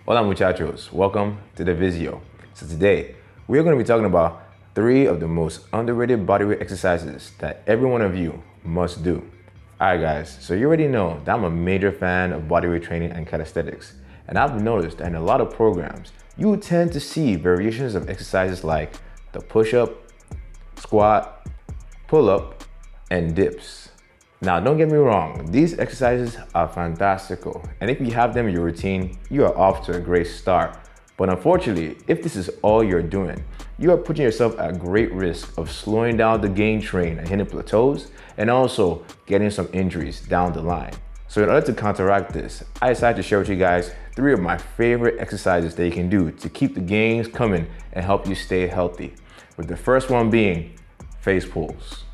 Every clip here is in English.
Hola muchachos, welcome to the video. So today, we're going to be talking about 3 of the most underrated bodyweight exercises that every one of you must do. Alright guys, so you already know that I'm a major fan of bodyweight training and calisthenics. And I've noticed that in a lot of programs, you tend to see variations of exercises like the push-up, squat, pull-up, and dips. Now, don't get me wrong, these exercises are fantastical, and if you have them in your routine, you are off to a great start. But unfortunately, if this is all you're doing, you are putting yourself at great risk of slowing down the gain train and hitting plateaus, and also getting some injuries down the line. So in order to counteract this, I decided to share with you guys 3 of my favorite exercises that you can do to keep the gains coming and help you stay healthy. With the first one being face pulls.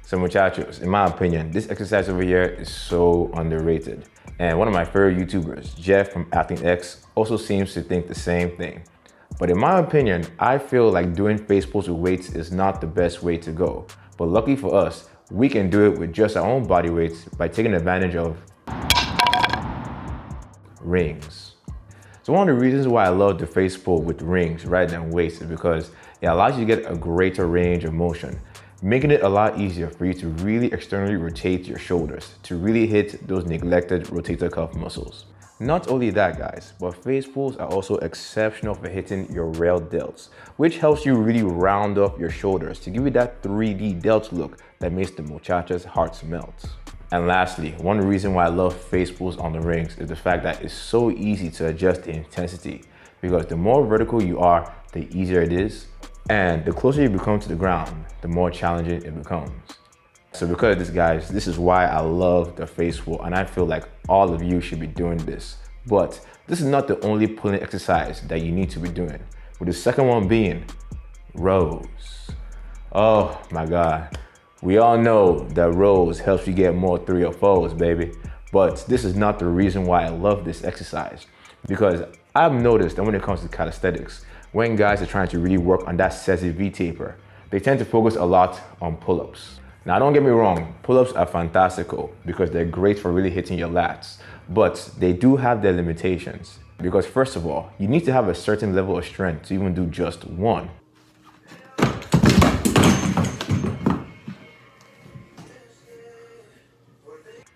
So muchachos, in my opinion, this exercise over here is so underrated. And one of my favorite YouTubers, Jeff from Athlete X, also seems to think the same thing. But in my opinion, I feel like doing face pulls with weights is not the best way to go. But lucky for us, we can do it with just our own body weights by taking advantage of rings. So one of the reasons why I love the face pull with rings rather than weights is because it allows you to get a greater range of motion, making it a lot easier for you to really externally rotate your shoulders to really hit those neglected rotator cuff muscles. Not only that guys, but face pulls are also exceptional for hitting your rail delts, which helps you really round off your shoulders to give you that 3D delt look that makes the muchachas' hearts melt. And lastly, one reason why I love face pulls on the rings is the fact that it's so easy to adjust the intensity, because the more vertical you are, the easier it is. And the closer you become to the ground, the more challenging it becomes. So because of this guys, this is why I love the face pull, and I feel like all of you should be doing this. But this is not the only pulling exercise that you need to be doing, with the second one being rows. Oh my God. We all know that rows helps you get more 3 or 4s, baby. But this is not the reason why I love this exercise, because I've noticed that when it comes to calisthenics, when guys are trying to really work on that sexy V-taper, they tend to focus a lot on pull-ups. Now don't get me wrong, pull-ups are fantastical because they're great for really hitting your lats, but they do have their limitations. Because first of all, you need to have a certain level of strength to even do just one.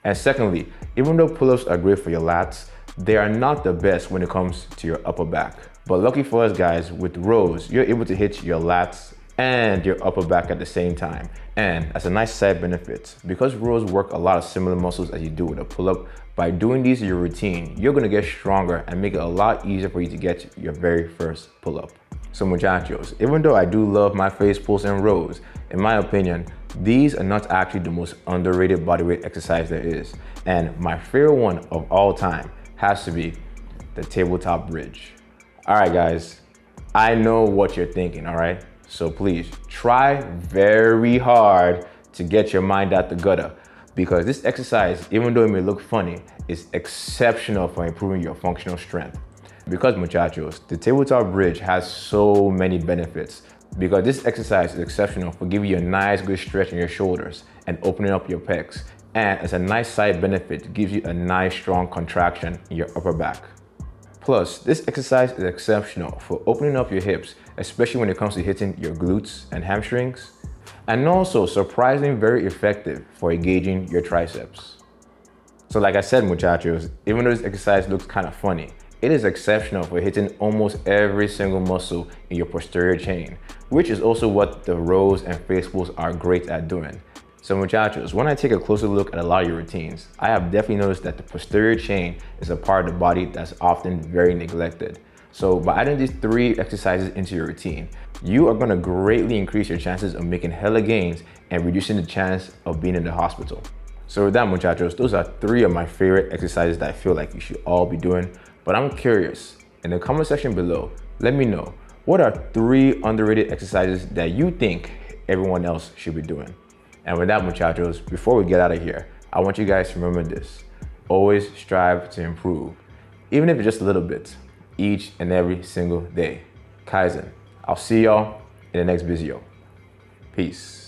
And secondly, even though pull-ups are great for your lats, they are not the best when it comes to your upper back. But lucky for us guys, with rows, you're able to hit your lats and your upper back at the same time. And as a nice side benefit, because rows work a lot of similar muscles as you do with a pull-up, by doing these in your routine, you're gonna get stronger and make it a lot easier for you to get your very first pull-up. So muchachos, even though I do love my face pulls and rows, in my opinion, these are not actually the most underrated bodyweight exercise there is. And my favorite one of all time has to be the tabletop bridge. All right guys, I know what you're thinking, all right? So please try very hard to get your mind out the gutter, because this exercise, even though it may look funny, is exceptional for improving your functional strength. Because muchachos, the tabletop bridge has so many benefits, because this exercise is exceptional for giving you a nice good stretch in your shoulders and opening up your pecs. And as a nice side benefit, gives you a nice strong contraction in your upper back. Plus, this exercise is exceptional for opening up your hips, especially when it comes to hitting your glutes and hamstrings. And also surprisingly very effective for engaging your triceps. So like I said muchachos, even though this exercise looks kind of funny, it is exceptional for hitting almost every single muscle in your posterior chain, which is also what the rows and face pulls are great at doing. So muchachos, when I take a closer look at a lot of your routines, I have definitely noticed that the posterior chain is a part of the body that's often very neglected. So by adding these 3 exercises into your routine, you are going to greatly increase your chances of making hella gains and reducing the chance of being in the hospital. So with that muchachos, those are 3 of my favorite exercises that I feel like you should all be doing. But I'm curious, in the comment section below, let me know, what are 3 underrated exercises that you think everyone else should be doing? And with that muchachos, before we get out of here, I want you guys to remember this. Always strive to improve, even if it's just a little bit, each and every single day. Kaizen. I'll see y'all in the next video. Peace.